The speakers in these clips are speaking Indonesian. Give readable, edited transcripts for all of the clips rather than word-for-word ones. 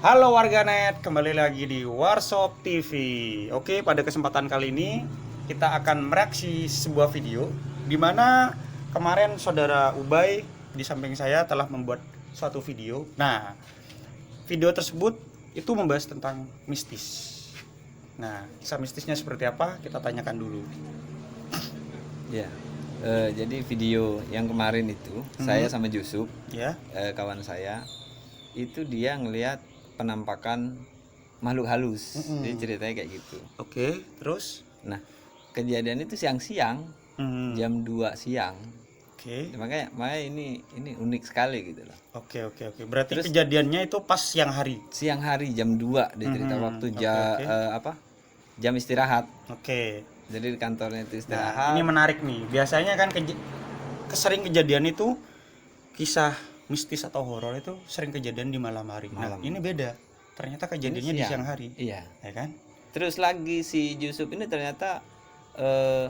Halo warganet, kembali lagi di Warshop TV. Oke, pada kesempatan kali ini kita akan mereaksi sebuah video di mana kemarin saudara Ubay di samping saya telah membuat suatu video. Nah, video tersebut itu membahas tentang mistis. Nah, kisah mistisnya seperti apa? Kita tanyakan dulu. Ya, jadi video yang kemarin itu saya sama Yusuf, Ya, kawan saya, itu dia ngelihat penampakan makhluk halus. Jadi ceritanya kayak gitu. oke. Terus, Nah, kejadian itu siang-siang, jam 2 siang. oke. Makanya ini unik sekali gitu loh. Oke. Berarti kejadiannya itu pas siang hari. Siang hari jam 2 dia cerita waktu oke. jam istirahat. Oke. Jadi di kantornya itu Nah, istirahat. ini menarik nih. Biasanya kan sering kejadian itu kisah mistis atau horor itu sering kejadian di malam hari. Nah, ini beda. Ternyata kejadiannya di siang hari. Iya. Ya kan? Terus lagi si Yusuf ini ternyata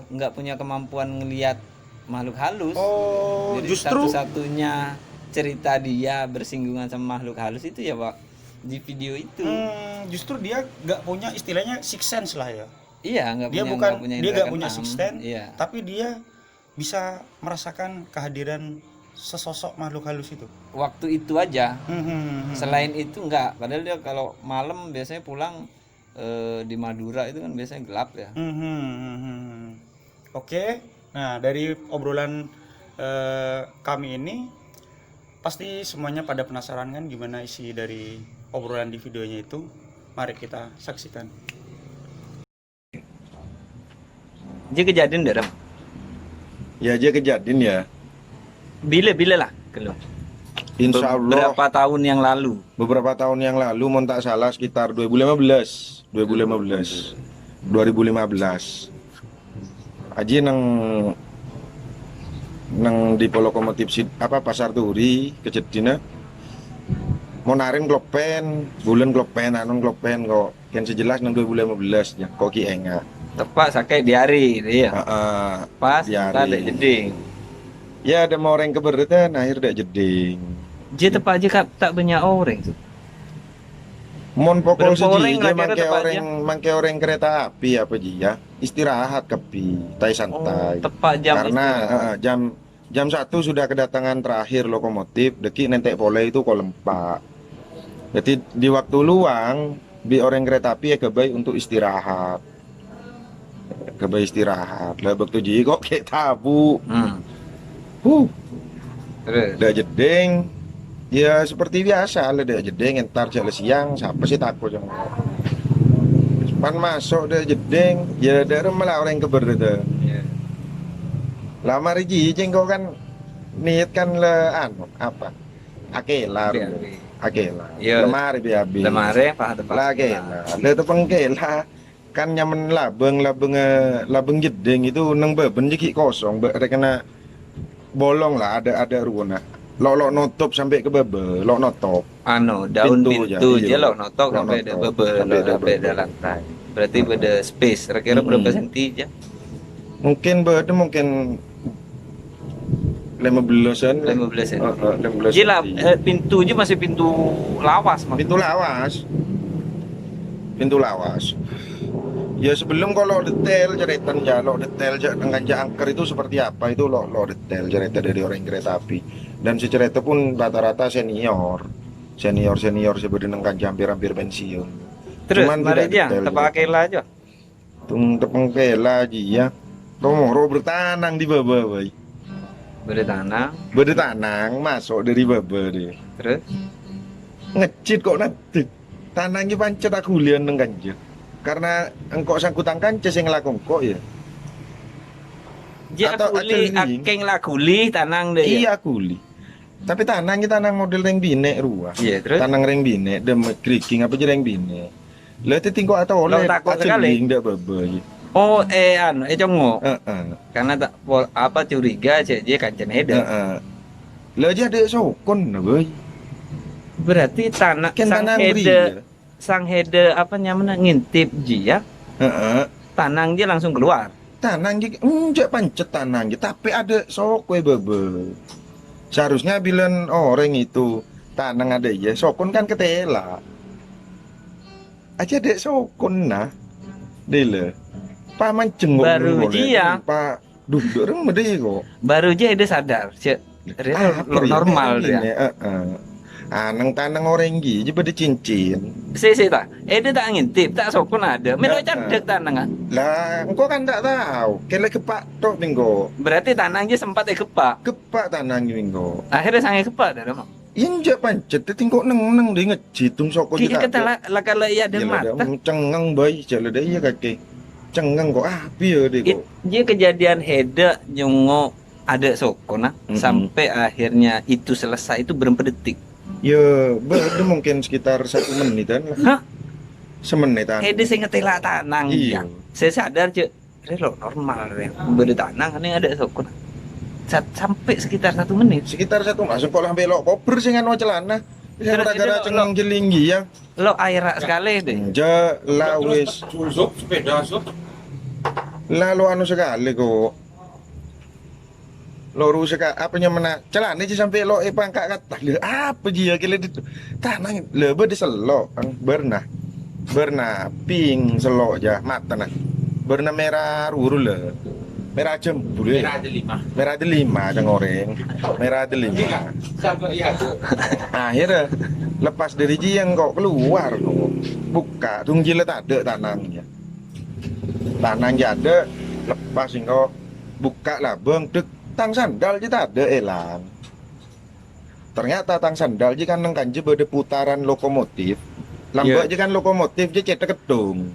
nggak punya kemampuan ngelihat makhluk halus. Oh, Jadi justru satu-satunya cerita dia bersinggungan sama makhluk halus itu ya Pak di video itu. Justru dia nggak punya istilahnya six sense lah ya. Iya, Dia nggak punya dia indera nggak punya keenam. six sense, Iya. tapi dia bisa merasakan kehadiran sesosok makhluk halus itu. Waktu itu aja. Hmm. Selain itu enggak. Padahal dia kalau malam biasanya pulang di Madura itu kan biasanya gelap ya. Oke. Nah, dari obrolan kami ini pasti semuanya pada penasaran kan gimana isi dari obrolan di videonya itu. Mari kita saksikan. Jadi kejadian dalam Ya aja kejadian ya. bila lah kalau Insya Allah beberapa tahun yang lalu. beberapa tahun yang lalu, mau tak salah sekitar 2015. Aji nang di Polokomotif Pasar Turi kejadian mau narin klopen, bulan klopen, anon klopen kok. Yang sejelas nang 2015 ya, kok ki enggak. Tepat sakit di hari iya. Pas di kita ada hari. jeding. Ya ada mau orang keberatan akhir dak jeding. Dia tepat aja kak tak banyak orang tuh. Mon pokok Berapa orang seji lah mangke kira orang mangke orang kereta api apa ji ya istirahat kepi tai santai Tepat jam karena jam 1 sudah kedatangan terakhir lokomotif deki nentek pole itu kolempak. Jadi di waktu luang bi orang kereta api ya kebaik untuk istirahat lah waktu ji kok kayak tabu Terus udah jeding ya seperti biasa lah udah jeding entar jale siang siapa sih takut yang pan masuk udah jeding ya dari malah orang keberda ya. lama riji kok kan niat kan le apa akela Iya. lemari biabi Lemari apa tepat. lah akela le tu pengkela kan nyamen labeng jeding itu nang beben jeki kosong ada kena bolong lah ada ruana lo nutup sampai ke bebe lo nutup Daun Pintu pintu aja, aja iya. lo notok Lo sampai ada notok, bebel sampai ada sampai ada bebel. lantai. Berarti beda space. Kira-kira berapa senti aja? mungkin 15-an 15 senti. 15 Gila, senti. pintu aja masih pintu lawas pintu lawas ya sebelum kalau detail dengan angker itu seperti apa itu lo detail cerita dari orang kereta api dan si cerita pun rata-rata senior seperti nengkan hampir pensiun. Terus Cuman mari tidak aja detail tepak gitu. akela aja. Tepeng kela aja ya tomoro bertanang di bawah boy Bertanah. bertanang masuk dari bawah deh Terus ngecit kok nanti tanangnya pancet aku lian neng kanjeng karena engkau sangkutan kances yang ngelakon kok ya dia Atau kuli link. akeng lah kuli tanang deh. iya kuli tapi tanangnya tanang model reng bine ruah Iya, terus tanang reng bine dem kriking apa aja reng bine lihat tingko atau oleh Lo takut sekali. ndak babai congo. heeh Karena tak apa curiga aja dia kancen heda. heeh lah aja ada sokon nah boy Berarti tanah kan sang tanang beri heda sang heda apa nyamana ngintip dia heeh tanang dia langsung keluar. tanang gitu enggak pancet tanang gitu tapi ada sokwe bebe seharusnya bilang orang itu tanang ada ya sokon kan ketela aja dek sokon nah dele paman jenguk Baru dia. pak duduk rem deh kok Baru aja dia sadar, cek normal dia. Nang tanang orang gi je pada cincin. Si tak, dia tak ngintip, tak sokon ada. Melo cedek tanang. Lah, engkau kan tak tahu. Kele kepak tok minggu. Berarti tanangnya sempat kepak. Kepak tanang minggu. Akhirnya sange kepak dah mah. Injak pancet tingkok neng dia ngejitung soko Kita kata lah kalau iya ada mata. Cengeng bayi jale deh iya kaki. Cengeng kok api ya deh kok. Dia kejadian heda nyongo ada sokon sampai akhirnya itu selesai itu berapa detik? Ya, itu mungkin sekitar 1 menitan lah. Hah? Semenitan. Heda saya ngetela tanang. Iya. Saya sadar cek, lo normal ya. Bertanang ini ada sokon. Sampai sekitar 1 menit. Sekitar 1 masuk kok sampai lo koper sih kan celana. Bisa gara-gara cengeng jelinggi ya. Lo airak sekali deh. Ja lah wis. Sup sepeda sup. Lalu anu sekali kok. Loru sekali apanya mana celana aja sampai lo pangkat kata le apa dia kira itu tanang le berde selok berna pink selok aja mata nah berna merah ruru le merah jembul merah ada 5 ada goreng merah ada 5 akhirnya lepas dari jiang kok keluar kok buka tunggila tak ada tanangnya ada lepas kok buka lah bang dek tang sandal je tak ada elang. Ternyata tang sandal je kan nang kanje berde putaran lokomotif. Lambat je kan lokomotif je cetak kedung.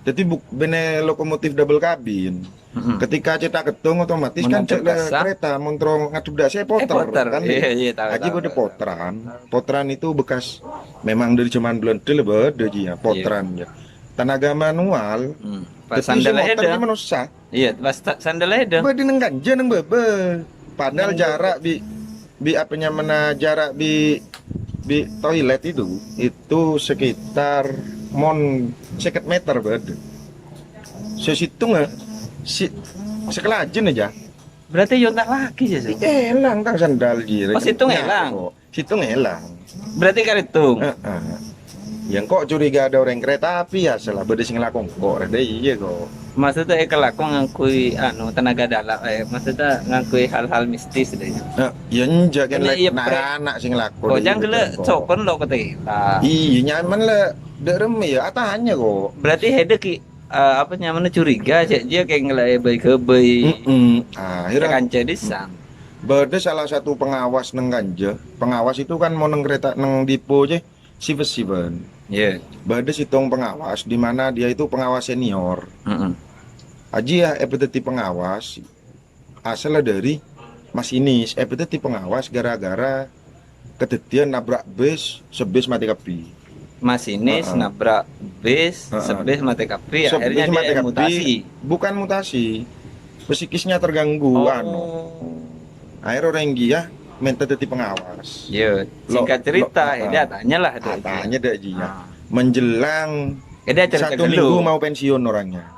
Jadi bene lokomotif double kabin. Ketika cetak kedung otomatis kan kereta montrong ngadu dase poter kan. Iya tahu. Aji berde potran. Potran itu bekas memang dari zaman Belanda berde je ya potran ya. Tenaga manual. Pas sandalnya ada. Manusia. Iya, pas sandalnya ada. Bade nang ganja nang bebe. Padahal jarak bi apanya mana jarak bi toilet itu sekitar 50 meter bade. Sesitu nggak sekelajen aja. Berarti yo tak lagi sih. Elang tang sandal ji. Oh, situ ngelang. Situ ngelang. Berarti karitung. Yang kok curiga ada orang kereta api ya salah bade sing lakon kok rada iya kok. Maksudnya kelakon ngakui tenaga dalam maksudnya ngakui hal-hal mistis deh. Ya njak kan Iya, anak sing lakon. Kok jangan gele sokon lo ketela. Iya nyaman lah. Derem ya atanya kok. Berarti hede ki apa nyaman curiga aja dia kayak ngelai bayi ke bayi. Akhirnya Kanca disang. Bade salah satu pengawas neng ganja. Pengawas itu kan mau neng kereta neng dipo aja siven. Iya. Bade sitong pengawas di mana dia itu pengawas senior. Aji ya epiteti pengawas asal dari masinis epiteti pengawas gara-gara kejadian nabrak bis sebis mati kapi. Masinis nabrak bis sebis mati kapi akhirnya dia mutasi. Bukan mutasi. Psikisnya terganggu akhirnya orang dia minta jadi pengawas. Iya, singkat cerita, dia tanyalah tanya dah dia. Menjelang dia 1 minggu mau pensiun orangnya.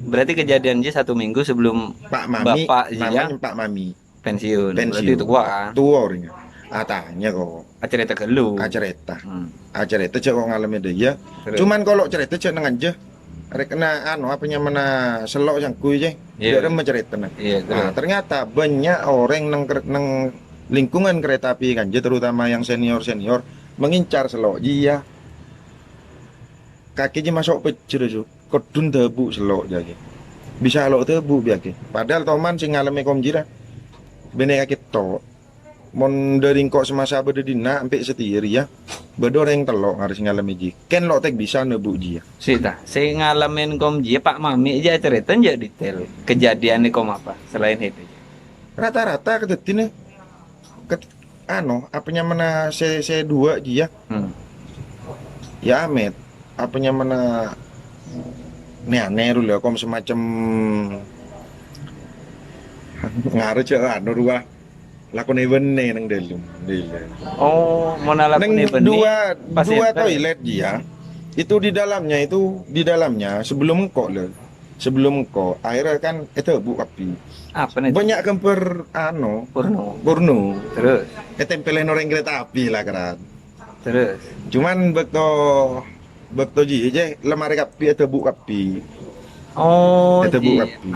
Berarti kejadian dia 1 minggu sebelum Pak Mami, Bapak namanya Pak Mami pensiun. Berarti tua kan? Tua orangnya. Tanya kok. Cerita gelu. Cerita. Cerita cek kok ngalamin dia. Cuman kalau cerita cek nang aja. Rekena apanya mana selok yang kui je. Dia mencerita nah. Ternyata banyak orang nang lingkungan kereta api kan, terutama yang senior mengincar selok dia. Kakinya masuk pecer jo. Kodun tebu selok jadi. Bisa lo tebu biake. Padahal toman sing ngalami komjira. Bene kaki to. Mon dari kok semasa berdina sampai setiri ya. Bedo orang telok harus ngalami ji. Ken lo tek bisa nebu ji ya. Sita, saya ngalamin komji Pak Mami aja cerita aja detail. Kejadian ini kom apa selain itu? Rata-rata kedetin apanya mana C2 ji ya. Ya Ahmed, apanya mana aneh dulu ya kom semacam ngaruh cek ruah lakon event nang dalam. Oh, mana lakon event dua toilet dia. Itu di dalamnya sebelum kok akhirnya kan itu bu api. Apa nih? Banyak kemper porno. Porno. Terus Tempelin orang kereta api lah kan. Terus Cuman bekto ji aja lemari kapi atau bu kapi. oh Itu Bu iya. Kapi.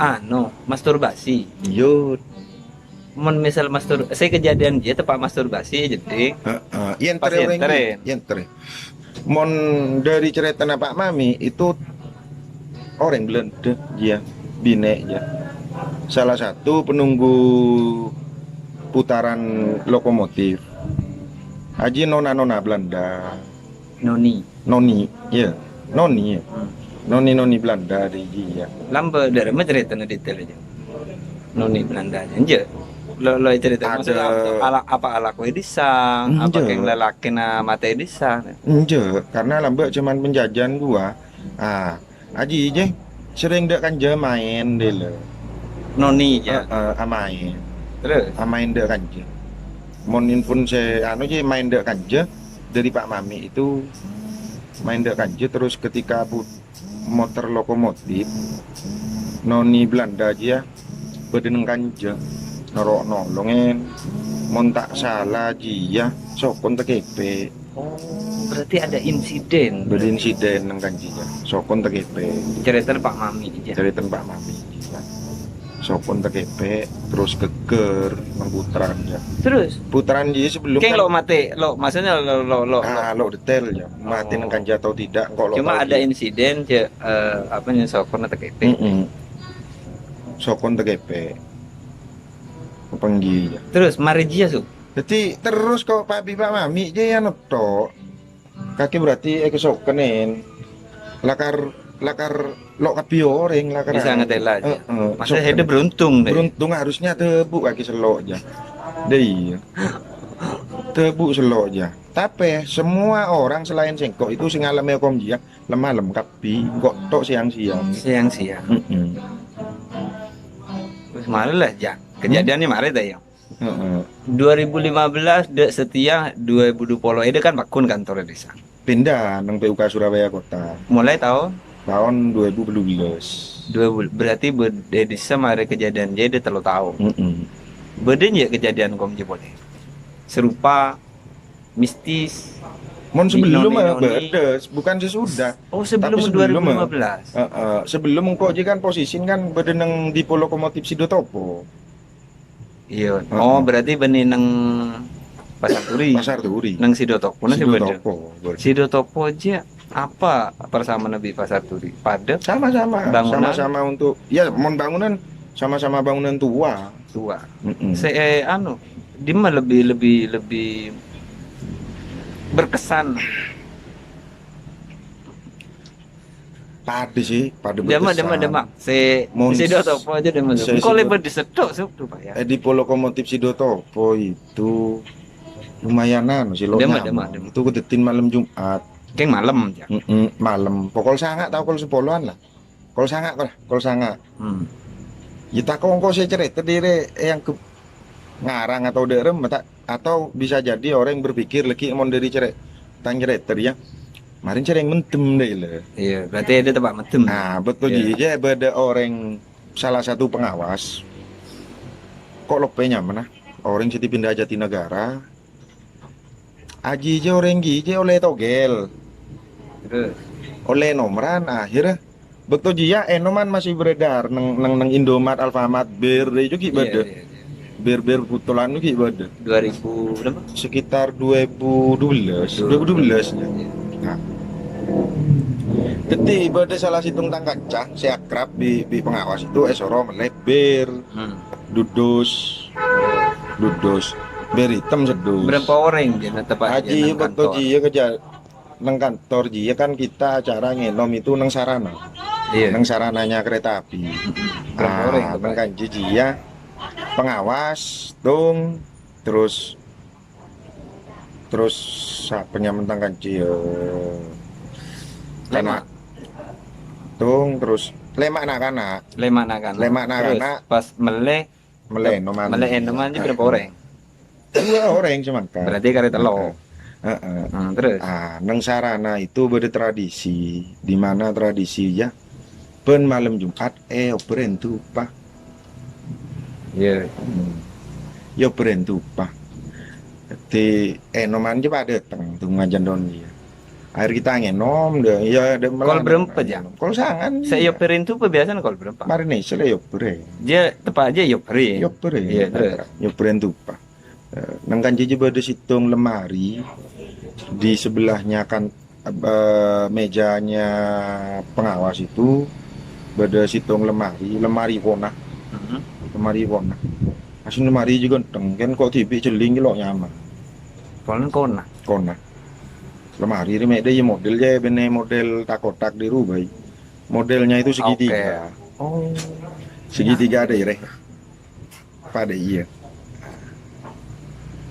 Masturbasi. Yo, Misal saya kejadian dia tepat masturbasi jadi yang Pas tere yen, yang tere. Mon dari cerita Pak Mami itu orang Belanda ya, bine ya. Salah satu penunggu putaran lokomotif. Aji nona Belanda, noni. noni, ya, noni ya. Noni Belanda di ya. Lambe dari mana cerita detail aja. Noni Belanda aja. Lo cerita Ada- maksudnya apa ala kue disang, apa Iya. yang lelaki na mata disang. Enje, karena lambat cuman penjajan gua. Aji je sering dek kanja main deh. Noni ya. Main. Terus Main dek kanja. Monin pun saya je main dek kanja dari Pak Mami itu main dek kanja terus ketika motor lokomotif noni Belanda aja bedeneng kanja norok nolongin montak salah jia sokon tekepe berarti ada insiden. berinsiden nang kanjinya sokon tekepe Cerita Pak Mami aja. dari tempat Mami ya. Sokon tekepe terus geger nang putaran ya Terus putaran dia sebelum kayak lo mati, lo maksudnya lo lo detail ya mati nang kanja atau tidak kok lo cuma tahu ada dia. insiden apa nih sokon atau kepe. Sokon tekepe penggi ya. Terus mari dia su. Jadi terus kok Pak Mami aja ya netok kaki berarti kesokenin lakar lo kapi orang lakar Bisa ngetel aja. Maksudnya soken. dia beruntung deh. Beruntung harusnya tebu kaki selok aja deh iya. Tebu selok aja tapi semua orang selain sengkok itu sing ngalami kom dia lemah kapi kok tok siang-siang Siang-siang. Terus mari lah ya. Kejadiannya mari dah ya. 2015 dek setia 2020 itu kan bakun kantor desa. pindah nang PUK Surabaya Kota Mulai tahun tahun 2012 berarti desa mari kejadian jadi terlalu tahu. Beden ya kejadian kom boleh. Serupa mistis. Mon sebelum Noni. bedes bukan sesudah Oh sebelum Tapi sebelum, 2015. sebelum engkau aja kan posisi kan bedeneng di lokomotif Sidotopo Iya. Oh berarti benih nang Pasar Turi. Pasar Turi Nang Sidotopo nang bener. Sidotopo Sidotopo aja apa persamaan lebih Pasar Turi? Pada sama-sama Bangunan? sama-sama untuk ya mon bangunan sama-sama bangunan tua tua. Dia mah lebih berkesan. pade sih pade Demak. Mon- Sidotopo aja demak. Se- Kok Sido- lebih disedok sih tuh Pak ya. di lokomotif Sidotopo itu lumayanan sih lo Demak. itu kedetin malam Jumat Kayak malam ya. malam pokol sangat tau kol sepuluhan lah kol sangat Hmm. ya tak kok saya cerita diri yang ke ngarang atau derem atau bisa jadi orang yang berpikir lagi mau dari cerita ya marin cereng mentem deh lah Iya, berarti ada tempat metem. betul Iya. aja ada orang salah satu pengawas kok lopenya mana orang jadi pindah Jatinegara aji aja orang gigi oleh togel Terus oleh nomoran akhirnya betul dia enoman masih beredar nang Indomaret Alfamart bir itu ki bade bir putulan ki bade 2000 berapa? sekitar 2012 ya. Nah. Jadi bade salah situng tang kancah si akrab di pengawas itu esoro melebir dudus bir hitam sedus Berapa orang dia tepat Haji betul dia kerja nang kantor dia kan kita acara ngenom itu nang sarana Iya. nang sarananya kereta api Berapa orang itu, nang Pak? kanji dia pengawas tung terus apanya mentang kanji Lemak. tung terus lemak anak-anak Lemak anak-anak. Lemak Terus anak-anak. pas meleh melenoman enoman aja berapa orang? 2 orang cuman kan Berarti kare telo. Terus nang sarana itu tradisi di mana tradisi ya pen malam Jumat berentu pak iya. ya berentu pak Di enoman aja pada datang tuh ngajan don dia. Akhir kita ngenom deh, ya ada Kol berempat ya? Kol sangan. Saya yoperin tuh kebiasaan kol berapa? Kemarin nih saya yopere. Dia tepat aja yoperin. Yopere. Iya, terus. Yoperin tuh pak. Nang kan jadi pada situng lemari di sebelahnya kan mejanya pengawas itu pada situng lemari warna, lemari warna. Asin lemari juga teng kan kok tipe celing lo nyaman. Kolan kona. Kona. Lemari ini ada ya modelnya bener model tak kotak dirubah. Modelnya itu segitiga. Oh. Segitiga ada ya reh. Pada iya.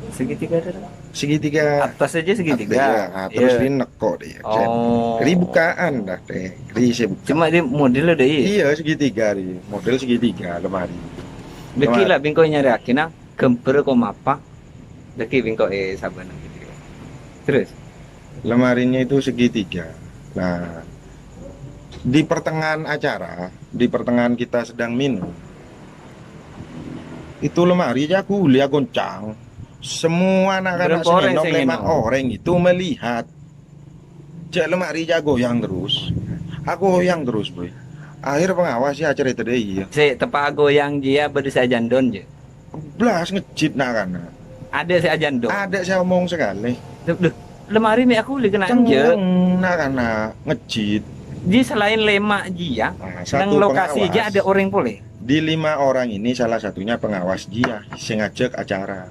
Segitiga ada. Segitiga Atas aja segitiga. ya, terus Iya. ini nekok deh. Oh. Jadi bukaan dah deh. Jadi saya buka. Cuma dia modelnya udah iya. Iya segitiga deh. Model segitiga lemari. Beki lah bingko nyari akina kemper ko mapa. Beki bingko saban gitu. Terus Lemarinya itu segitiga. Nah, di pertengahan acara, di pertengahan kita sedang minum, itu lemari aja aku lihat goncang. Semua anak-anak Berapa orang senenok yang 5 ngenok? orang itu melihat. Cek lemari aja goyang terus. Aku goyang terus, boy. Akhir pengawas ya acara itu deh. Iya. si tepa goyang dia berdesa jandon je. Blas ngejit nak kana. Ada si ajandon. Ada saya omong sekali. Duh, lemari mi aku li kena je. Cengeng nak kana ngejit. Ji selain lemak ji ya. Nah, Nang lokasi aja ada orang boleh. Di 5 orang ini salah satunya pengawas dia sengaja acara.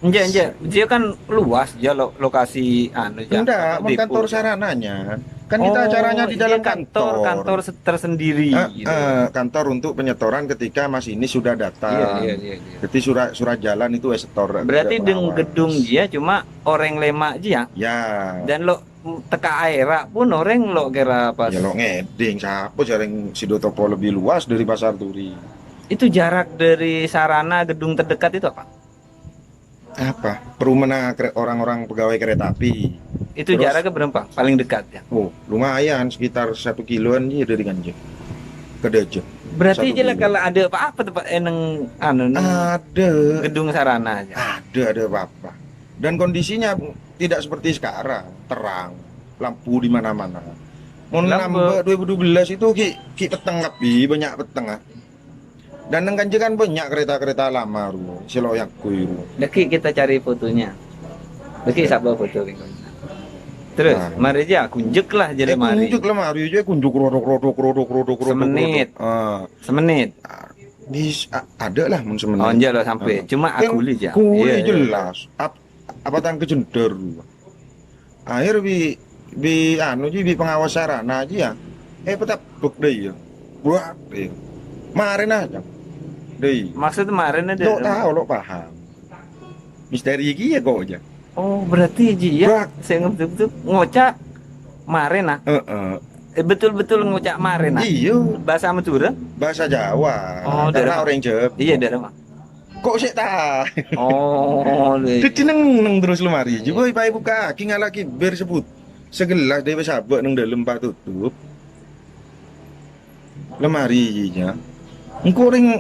Enje, dia kan luas dia lokasi anu ya. Enggak, depo. kantor sarananya. Kan kita Oh, acaranya di dalam dia kantor. kantor tersendiri gitu. Kantor untuk penyetoran ketika masinis sudah datang. Iya. Jadi surat jalan itu setor. Berarti ke deng pengawas. gedung dia cuma orang lemak dia. Ya. Dan lo teka aira pun orang lo kira pas. Ya lo ngeding siapa jaring Sidotopo lebih luas dari Pasar Turi. Itu jarak dari sarana gedung terdekat itu apa? Apa? Perumna orang-orang pegawai kereta api. Itu Terus? jaraknya berapa? Paling dekat ya. Oh, lumayan sekitar 1 kiloan aja dari Ganjeng. Ke Dejem. Berarti 1 aja lah kilo. kalau ada apa-apa tempat eneng anu neng Ada. gedung sarana aja. Ada apa-apa. Dan kondisinya tidak seperti sekarang, terang, lampu di mana-mana. Mau Lampu. nambah 2012 itu ki peteng api, banyak peteng. Dan nang Ganjeng kan banyak kereta-kereta lama ru, seloyak kuiru. Deki kita cari fotonya. Deki sabar foto lingkungan. Terus, Nah. mari aja kunjuk lah jadi mari. Kunjuk lemari aja kunjuk rodok. Semenit. Semenit. Ada lah mun semenit. Oh, enggak lah sampai. Cuma aku li aja. Kuli Iya, iya. jelas. Apa tang kejender. Akhir bi anu ji bi pengawas sarana aja ya. Petap buk deh ya. Buat deh. Kemarin aja. Deh. Maksud kemarin ada. Lo tahu lo paham. Misteri iki ya kok aja. Oh, berarti ji ya. Brak. Saya betul ngocak maren ah. Betul-betul ngocak maren ah. Iya, Bahasa Madura? bahasa Jawa. Oh, Karena daerah- orang Jawa. Iya, dari mana? Kok sih tak? Oh, Dadi neng terus lemari. Coba ibu buka aki ngalaki ber sebut. Segelas dewe sabuk neng dalem pak tutup. Lemari nya. Engko ring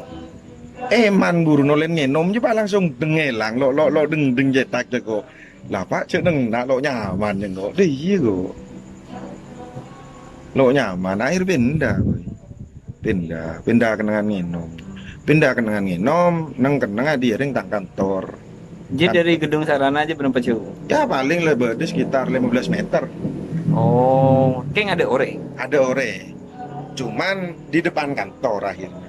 eman buru nolen ngenom coba langsung dengelang lo deng jetak jago. Lah Pak cek neng nak lo nyaman yang kok. Deh iya kok. Lo nyaman air pindah. Boy. Pindah kenangan ngenom. Pindah kenangan ngenom neng kenangan dia ring tang kantor. Jadi dari gedung sarana aja berapa jauh? Ya paling lebar di sekitar 15 meter. Oh, kayak ada ore. Ada ore. Cuman di depan kantor akhirnya.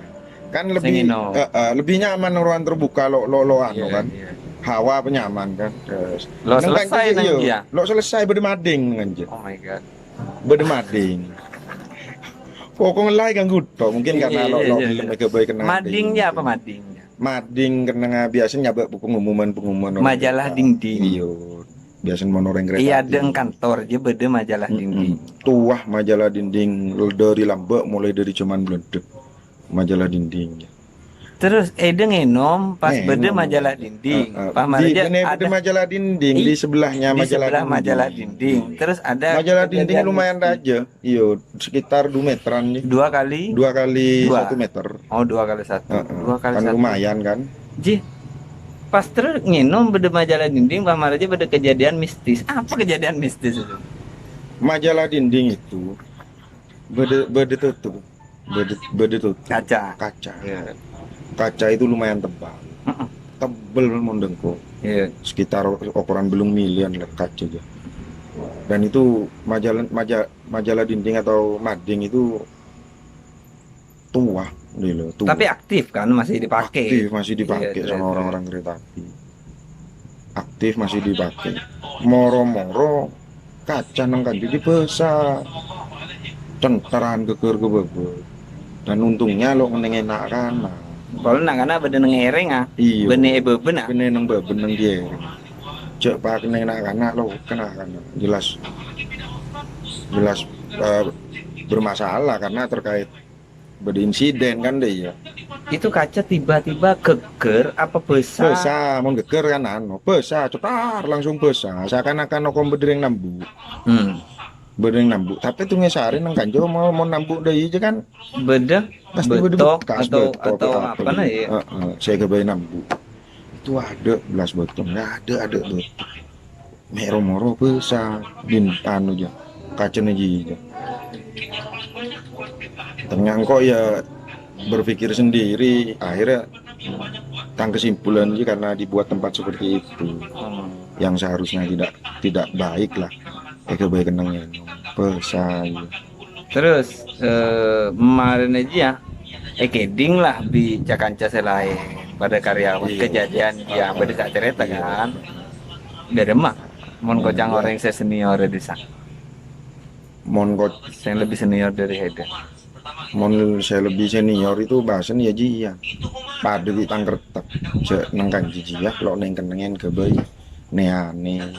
Kan lebih Sengino. lebih nyaman ruang terbuka lo anu kan. Iya. Hawa penyaman kan. Terus Lo neng selesai kan nang iya, dia. Lo selesai berdemading nganjen. Oh my god. Berdemading. Pokoknya ngelai kan to. Mungkin karena lo Iya. belum baik kenal. Madingnya apa madingnya? Mading karena biasanya nyabak pengumuman orang Majalah kereta. dinding. Iya. Biasanya mau orang kereta. Iya, api. deng kantor aja beda majalah dinding. Tuah majalah dinding dari Lambek mulai dari zaman Bledek. Majalah dinding. Terus deng enom pas Enom. beda majalah dinding. Pas Di maraja ini ada majalah dinding Ih, di sebelahnya di majalah sebelah dinding. majalah dinding. Terus ada Majalah dinding kejadian lumayan mistis. aja. Iya, sekitar 2 meteran nih. 2 kali. 2 kali Dua. 1 meter. Oh, 2 kali 1. Heeh. 2 kali Kan 1. lumayan kan. Ji. Pas terus nginum beda majalah dinding Mbah Maraja beda kejadian mistis. Apa kejadian mistis itu? Majalah dinding itu bede tutup, bede tutup Kaca. kaca. Iya. Kaca itu lumayan tebal, Heeh. tebel mondengko, Iya. sekitar ukuran belum milian lah kaca aja. Dan itu majalah dinding atau mading itu tua, nih loh, tua. Tapi aktif kan masih dipakai. Aktif masih dipakai Iya, sama iya. orang-orang kereta api. Aktif masih dipakai. Moro-moro kaca nang kan jadi besar. Centaran keker kebebet. Dan untungnya lo meneng enak kan. Kalau nak kana beda ngereng ah. Iya. Bene beben ah. Kene nang beben nang dia. Cek pak neng enak kan lo kena kan. Jelas jelas bermasalah karena terkait berinsiden kan deh ya. Itu kaca tiba-tiba geger apa besar? Besar, mau geger kan besar, cetar langsung besar. Seakan-akan no bedering nambu, bedering nambu. Tapi tuh ngesari nang kanjo mau nambu deh aja kan. Beda Pasti beda betok bekas atau apa nah ya? Saya kebayi nambu. Itu ada belas beton, nggak ada beton. Mero-moro besar, din anu aja, kaca aja. Ternyata kok ya berpikir sendiri, akhirnya tang kesimpulan sih karena dibuat tempat seperti itu yang seharusnya tidak baik lah. Kebaikan nangnya besar. Terus kemarin aja keding lah di Cakanca selain pada karyawan Iya. kejadian yang pada saat cerita kan udah demak mon kocang orang yang saya senior di sana Mon saya lebih senior dari Heda saya lebih senior itu bahasan ya ji ya. Pada di tangkertek cek nengkan jiji ya lo neng kenengen kebayi neane.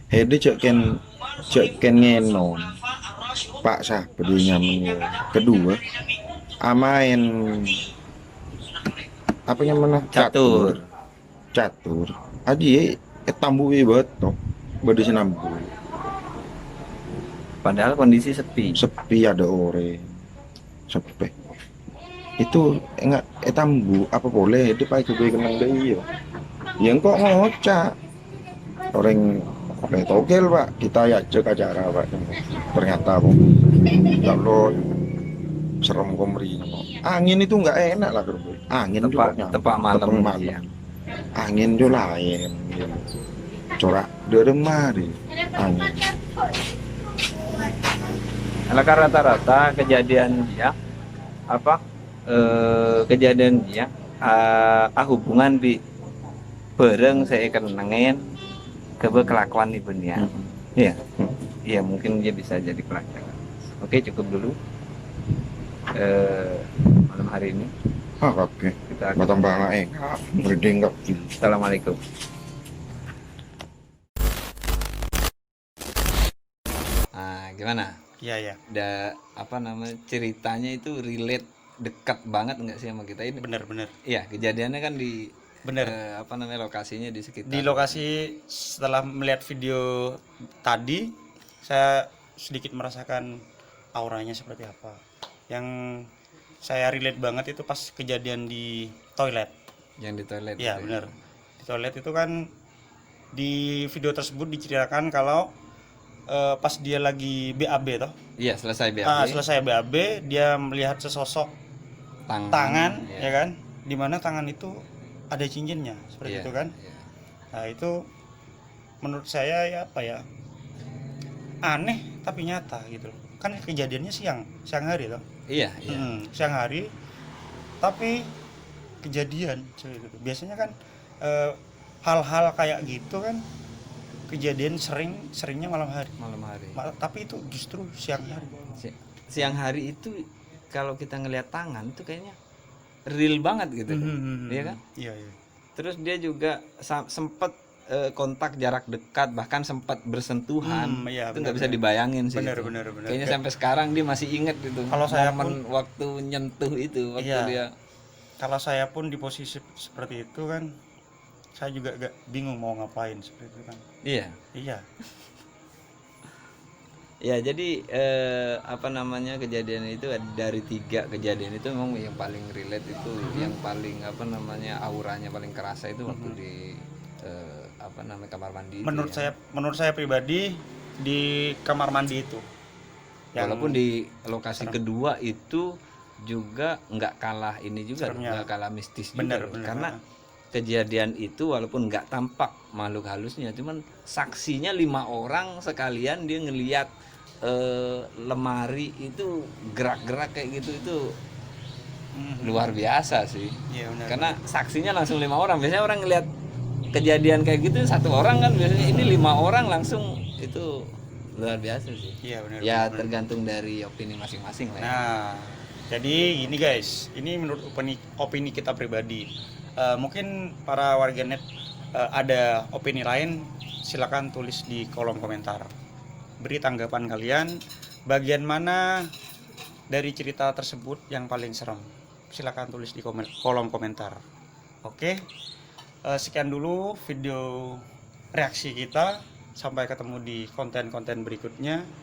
Hede cek ken ngenon. Pak sah pedenya menye. Kedua amain apa yang mana Catur. Adi tambu betok bade senambu padahal kondisi sepi sepi ada ore sepi itu enggak tambu apa boleh itu pak gue kenang deh yang kok ngocak orang togel pak kita ya cek acara pak ternyata aku nggak lo serem komri angin itu nggak enak lah kerbu angin tepak malam ya. Angin jo lain gitu. Corak derema deh angin. Kalau rata-rata kejadian dia apa kejadian dia hubungan di bareng saya kenangen kelakuan ibunya. Iya. Iya mungkin dia bisa jadi pelajaran. Oke cukup dulu malam hari ini. Oke. Kita Batang bangga berdengkap. Assalamualaikum. Gimana? Iya ya, Apa namanya ceritanya itu relate dekat banget nggak sih sama kita ini? benar-benar. Iya kejadiannya kan di Bener. apa namanya lokasinya di sekitar. Di lokasi setelah melihat video tadi, saya sedikit merasakan auranya seperti apa. Yang saya relate banget itu pas kejadian di toilet. Yang di toilet. Iya itu. benar. Di toilet itu kan di video tersebut diceritakan kalau pas dia lagi BAB toh. Iya selesai BAB. Selesai BAB dia melihat sesosok tangan Iya. ya kan, dimana tangan itu ada cincinnya seperti Iya, itu kan. iya. Nah itu menurut saya ya apa ya, aneh tapi nyata gitu loh. Kan kejadiannya siang hari toh. Iya, iya. Siang hari tapi kejadian gitu. Biasanya kan hal-hal kayak gitu kan kejadian seringnya malam hari. Tapi itu justru siang hari. Siang hari itu kalau kita ngelihat tangan itu kayaknya real banget gitu. Iya kan? Iya. Terus dia juga sempat kontak jarak dekat, bahkan sempat bersentuhan. Iya, itu nggak bisa dibayangin sih. Benar. Kayaknya sampai sekarang dia masih inget gitu. Kalau saya momen waktu nyentuh itu, waktu iya, dia. Kalau saya pun di posisi seperti itu kan, saya juga agak bingung mau ngapain seperti itu kan. Iya. Ya jadi apa namanya, kejadian itu dari 3 kejadian itu memang yang paling relate itu, yang paling apa namanya, auranya paling kerasa itu waktu di apa namanya, kamar mandi itu ya. Menurut saya pribadi di kamar mandi itu. Walaupun di lokasi kedua itu juga nggak kalah ini juga, Seremnya. nggak kalah mistis Bener, juga loh. bener. Karena kejadian itu walaupun nggak tampak makhluk halusnya, cuman saksinya 5 orang sekalian dia ngelihat lemari itu gerak-gerak kayak gitu, itu luar biasa sih. Iya benar. Karena saksinya langsung 5 orang. Biasanya orang ngelihat kejadian kayak gitu 1 orang kan, biasanya ini 5 orang langsung, itu luar biasa sih. Iya benar. Ya tergantung dari opini masing-masing lah ya. Nah, jadi ini guys, ini menurut opini kita pribadi. Mungkin para warganet ada opini lain, silakan tulis di kolom komentar. Beri tanggapan kalian, bagian mana dari cerita tersebut yang paling serem. Silakan tulis di kolom komentar. Oke, sekian dulu video reaksi kita. Sampai ketemu di konten-konten berikutnya.